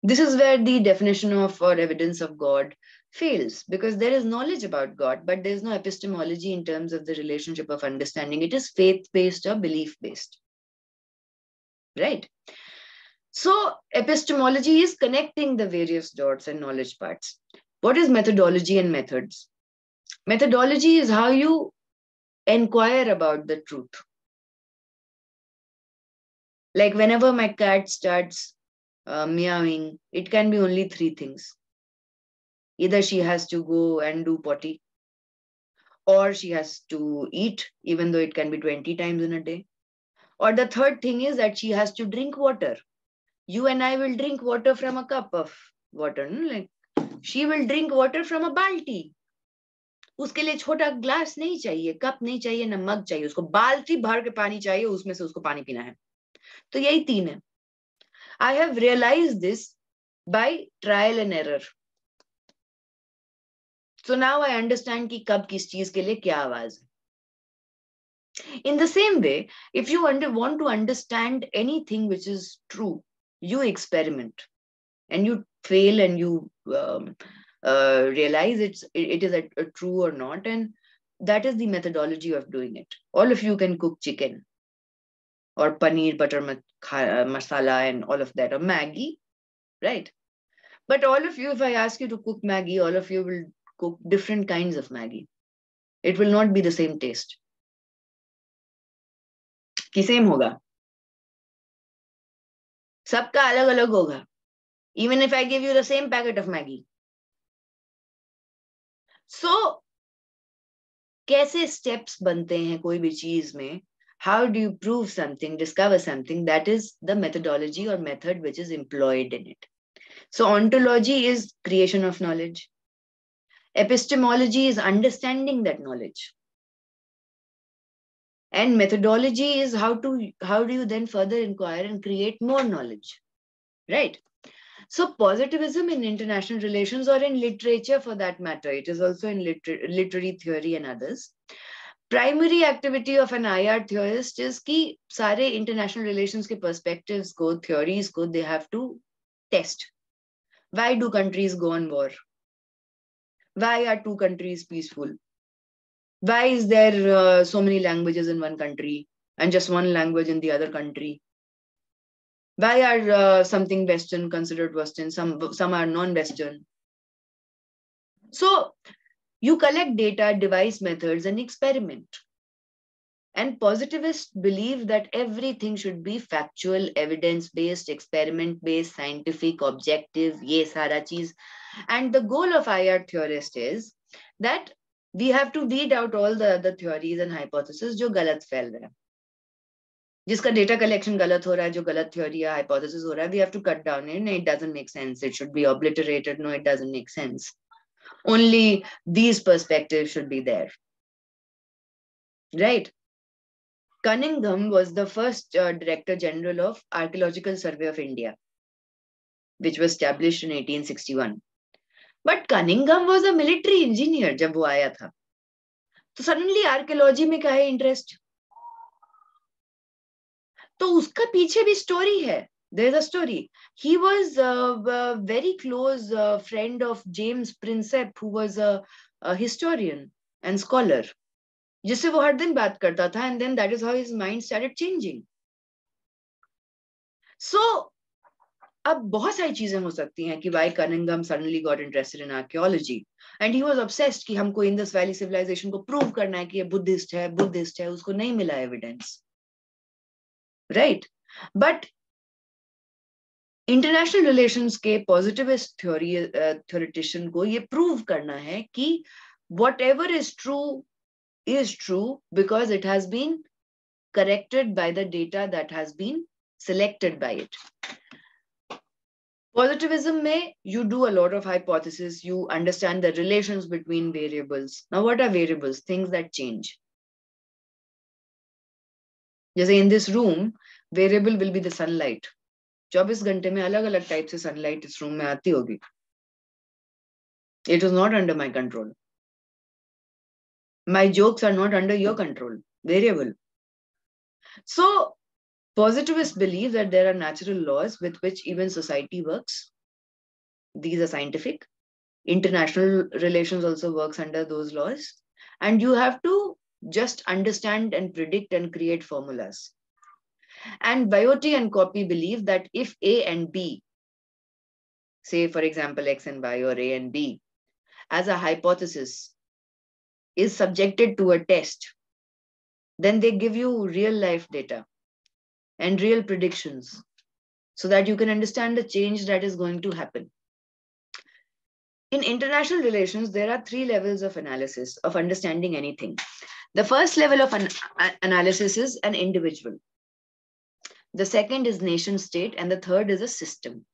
This is where the definition of or evidence of God fails because there is knowledge about God, but there is no epistemology in terms of the relationship of understanding. It is faith-based or belief-based, right? So epistemology is connecting the various dots and knowledge parts. What is methodology and methods? Methodology is how you inquire about the truth. Like whenever my cat starts meowing, it can be only 3 things. Either she has to go and do potty, or she has to eat, even though it can be 20 times in a day, Or the third thing is that she has to drink water. You and I will drink water from a cup of water. No? Like she will drink water from a balti. उसके लिए छोटा glass नहीं चाहिए, cup नहीं चाहिए, ना मग चाहिए, उसको बाल्टी भर के पानी चाहिए, उसमें से उसको पानी पीना है. तो यही तीन है. I have realized this by trial and error. So now I understand कि कब किस चीज के लिए क्या आवाज है. In the same way, if you want to understand anything which is true, you experiment and you fail and you realize it is a true or not, and that is the methodology of doing it. All of you can cook chicken or paneer butter masala and all of that, or Maggi, right? But all of you, if I ask you to cook Maggi, all of you will cook different kinds of Maggi. It will not be the same taste. कि same होगा, सबका अलग अलग होगा. Even if I give you the same packet of Maggi. So, कैसे steps बनते हैं कोई भी चीज में? How do you prove something, discover something? That is the methodology or method which is employed in it. So, ontology is creation of knowledge. Epistemology is understanding that knowledge. And methodology is how do you then further inquire and create more knowledge, right? So positivism in international relations, or in literature for that matter, it is also in literary theory and others. Primary activity of an IR theorist is कि सारे international relations के perspectives को, theories को, they have to test. Why do countries go on war? Why are two countries peaceful? Why is there so many languages in one country and just one language in the other country? Why are something Western considered Western, some are non-Western? So you collect data, devise methods, and experiment. And positivists believe that everything should be factual, evidence-based, experiment-based, scientific, objective, ye sara cheez. And the goal of IR theorist is that we have to weed out all the other theories and hypotheses जो गलत फैल रहा है, जिसका data collection गलत हो रहा है, जो गलत theory या hypothesis हो रहा है, we have to cut down it. No, it doesn't make sense. It should be obliterated. No, it doesn't make sense. Only these perspectives should be there, right? Cunningham was the first Director General of Archaeological Survey of India, which was established in 1861. But Cunningham was a military engineer जब वो आया था. तो suddenly archaeology में क्या है interest? तो उसका पीछे भी story है. There is a story. He was a very close friend of James Prinsep, who was a historian and scholar. जिससे वो हर दिन बात करता था, and then that is how his mind started changing. So अब बहुत सारी चीजें हो सकती हैं कि why Cunningham suddenly got interested in archaeology, and he was obsessed कि हमको Indus Valley civilization को prove करना है कि ये बुद्धिस्ट है, उसको नहीं मिला evidence, right? But international relations के positivist theoretician को ये prove करना है कि whatever is true because it has been corrected by the data that has been selected by it. Positivism में you do a lot of hypotheses, you understand the relations between variables. Now what are variables? Things that change. जैसे in this room, variable will be the sunlight. 24 घंटे में अलग अलग type से sunlight इस room में आती होगी. It was not under my control. My jokes are not under your control. Variable. So positivists believe that there are natural laws with which even society works. These are scientific. International relations also works under those laws. And you have to just understand and predict and create formulas. And Biotti and Copy believe that if A and B, say for example X and Y or A and B, as a hypothesis is subjected to a test, then they give you real life data and real predictions so that you can understand the change that is going to happen. In international relations, there are 3 levels of analysis of understanding anything. The first level of analysis is an individual. The second is nation state, and the third is a system.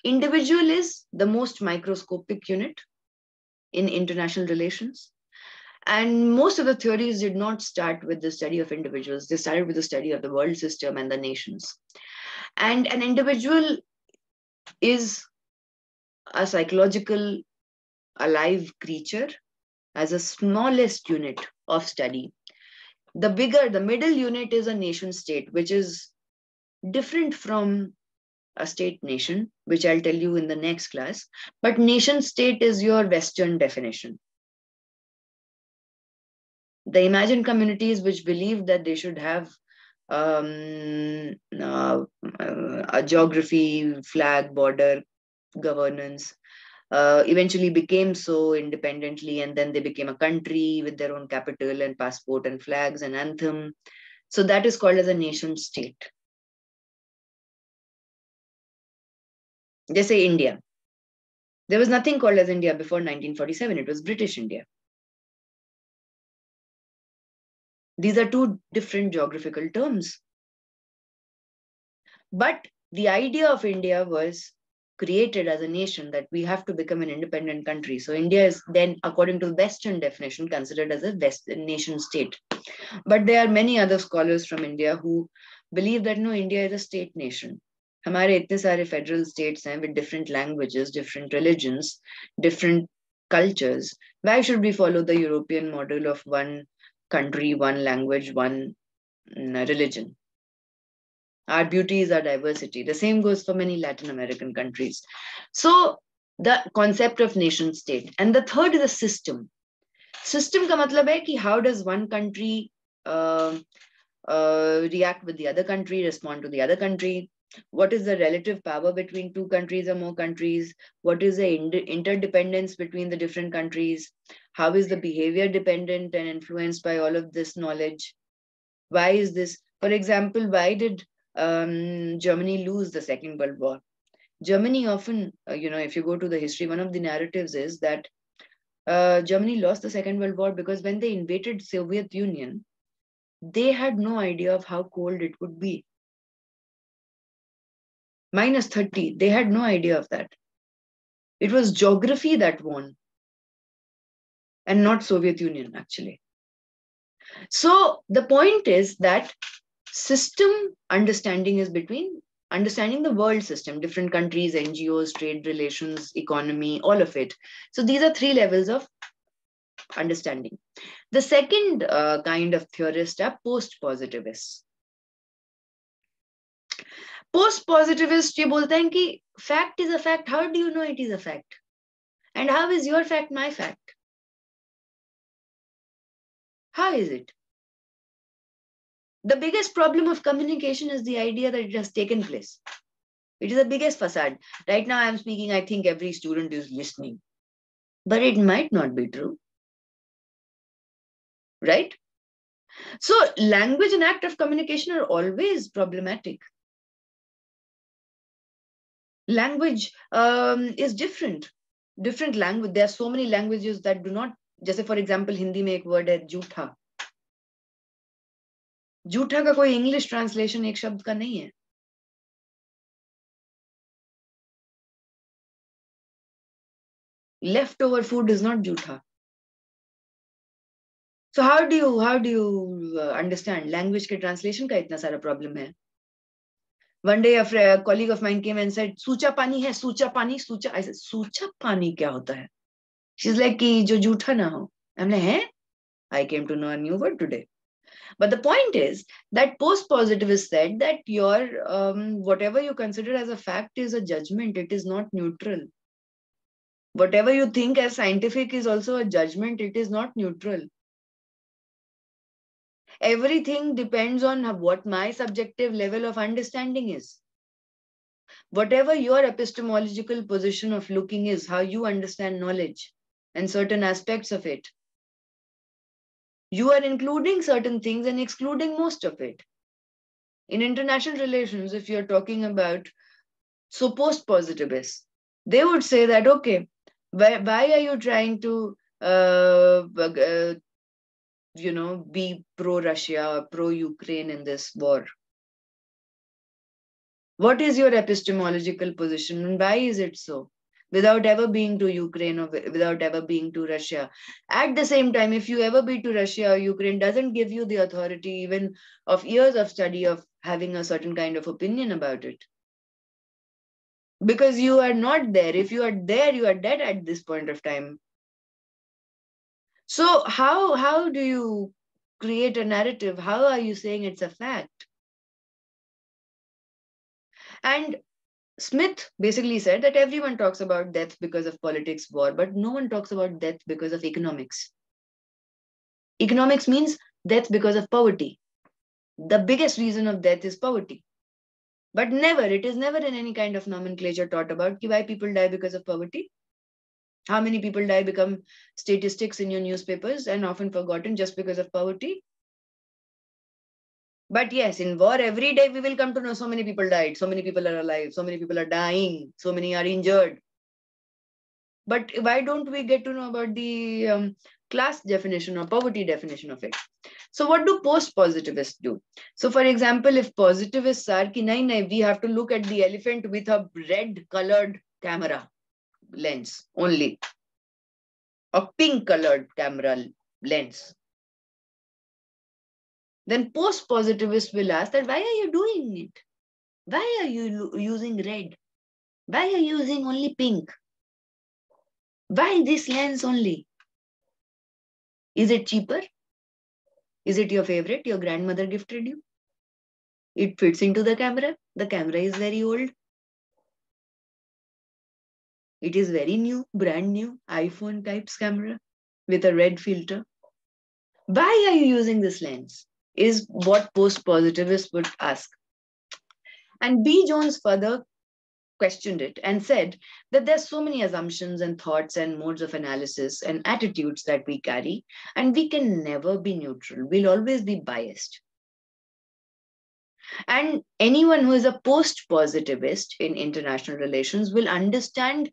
Individual is the most microscopic unit in international relations. And most of the theories did not start with the study of individuals. They started with the study of the world system and the nations. And an individual is a psychological, alive creature as a smallest unit of study. The middle unit is a nation state, which is different from a state nation, which I'll tell you in the next class. But nation state is your Western definition. The imagined communities which believe that they should have a geography, flag, border, governance, eventually became so independently, and then they became a country with their own capital and passport and flags and anthem. So that is called as a nation state. They say India. There was nothing called as India before 1947. It was British India. These are two different geographical terms. But the idea of India was created as a nation, that we have to become an independent country. So India is then, according to Western definition, considered as a nation state. But there are many other scholars from India who believe that no, India is a state nation. हमारे इतने सारे federal states हैं with different languages, different religions, different cultures. Why should we follow the European model of one country, one language, one religion? Our beauty is our diversity. The same goes for many Latin American countries. So the concept of nation state. And the third is a system. System का मतलब है कि how does one country react with the other country, respond to the other country? What is the relative power between two countries or more countries? What is the interdependence between the different countries? How is the behavior dependent and influenced by all of this knowledge? Why is this? For example, why did Germany lose the Second World War? Germany often, if you go to the history, one of the narratives is that Germany lost the Second World War because when they invaded Soviet Union, they had no idea of how cold it would be. -30, they had no idea of that. It was geography that won, and not Soviet Union, actually. So the point is that system understanding is between understanding the world system, different countries, NGOs, trade relations, economy, all of it. So these are three levels of understanding. The second kind of theorists are post-positivists. Post-positivists ये बोलते हैं कि fact is a fact. How do you know it is a fact? And how is your fact my fact? How is it? The biggest problem of communication is the idea that it has taken place. It is the biggest facade. Right now I am speaking, I think every student is listening. But it might not be true. Right? So language and act of communication are always problematic. Language is different. Different language. There are so many languages that do not, जैसे for example, Hindi में एक word है झूठा. झूठा का कोई English translation एक शब्द का नहीं है. Leftover food is not झूठा. So how do you understand? Language के translation का इतना सारा problem है. One day a colleague of mine came and said, सूचा पानी है, सूचा पानी, सूचा. I said, सूचा पानी क्या होता है? She's like, कि जो झूठा ना हो. I'm like, हैं? I came to know a new word today. But the point is that post-positivists said that your whatever you consider as a fact is a judgment. It is not neutral. Whatever you think as scientific is also a judgment. It is not neutral. Everything depends on what my subjective level of understanding is. Whatever your epistemological position of looking is, how you understand knowledge and certain aspects of it. You are including certain things and excluding most of it. In international relations, if you're talking about, so post-positivists, they would say that, okay, why are you trying to, be pro-Russia or pro-Ukraine in this war? What is your epistemological position and why is it so? Without ever being to Ukraine or without ever being to Russia. At the same time, if you ever be to Russia or Ukraine, doesn't give you the authority even of years of study of having a certain kind of opinion about it. Because you are not there. If you are there, you are dead at this point of time. So how do you create a narrative? How are you saying it's a fact? And Smith basically said that everyone talks about death because of politics, war, but no one talks about death because of economics. Economics means death because of poverty. The biggest reason of death is poverty. But it is never in any kind of nomenclature taught about why people die because of poverty. How many people die become statistics in your newspapers and often forgotten just because of poverty. But yes, in war, every day we will come to know so many people died, so many people are alive, so many people are dying, so many are injured. But why don't we get to know about the class definition or poverty definition of it? So what do post-positivists do? So for example, if positivists are ki nahi, we have to look at the elephant with a red colored camera lens only, a pink colored camera lens. Then post-positivists will ask that why are you doing it? Why are you using red? Why are you using only pink? Why this lens only? Is it cheaper? Is it your favorite? Your grandmother gifted you? It fits into the camera. The camera is very old. It is very new, brand new, iPhone types camera with a red filter. Why are you using this lens? Is what post-positivists would ask. And B. Jones further questioned it and said that there's so many assumptions and thoughts and modes of analysis and attitudes that we carry, and we can never be neutral. We'll always be biased. And anyone who is a post-positivist in international relations will understand,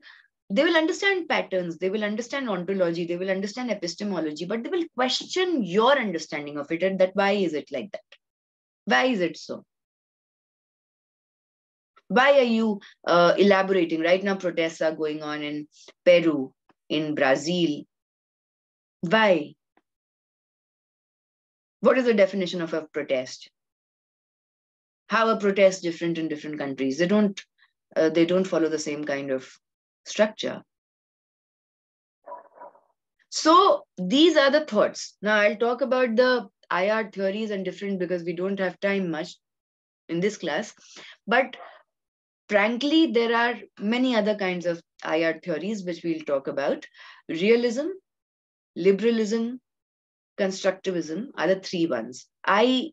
they will understand patterns, they will understand ontology, they will understand epistemology, but they will question your understanding of it and that why is it like that? Why is it so? Why are you elaborating? Right now, protests are going on in Peru, in Brazil. Why? What is the definition of a protest? How are protests different in different countries? They don't follow the same kind of structure. So these are the thoughts. Now I'll talk about the IR theories and different because we don't have time much in this class. But frankly, there are many other kinds of IR theories which we'll talk about. Realism, liberalism, constructivism are the three ones. I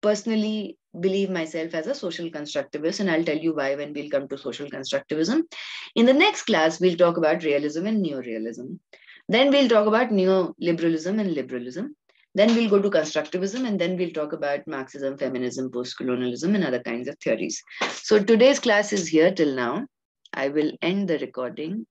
personally believe myself as a social constructivist, and I'll tell you why when we'll come to social constructivism. In the next class, we'll talk about realism and neorealism. Then we'll talk about neoliberalism and liberalism. Then we'll go to constructivism, and then we'll talk about Marxism, feminism, post-colonialism, and other kinds of theories. So today's class is here till now. I will end the recording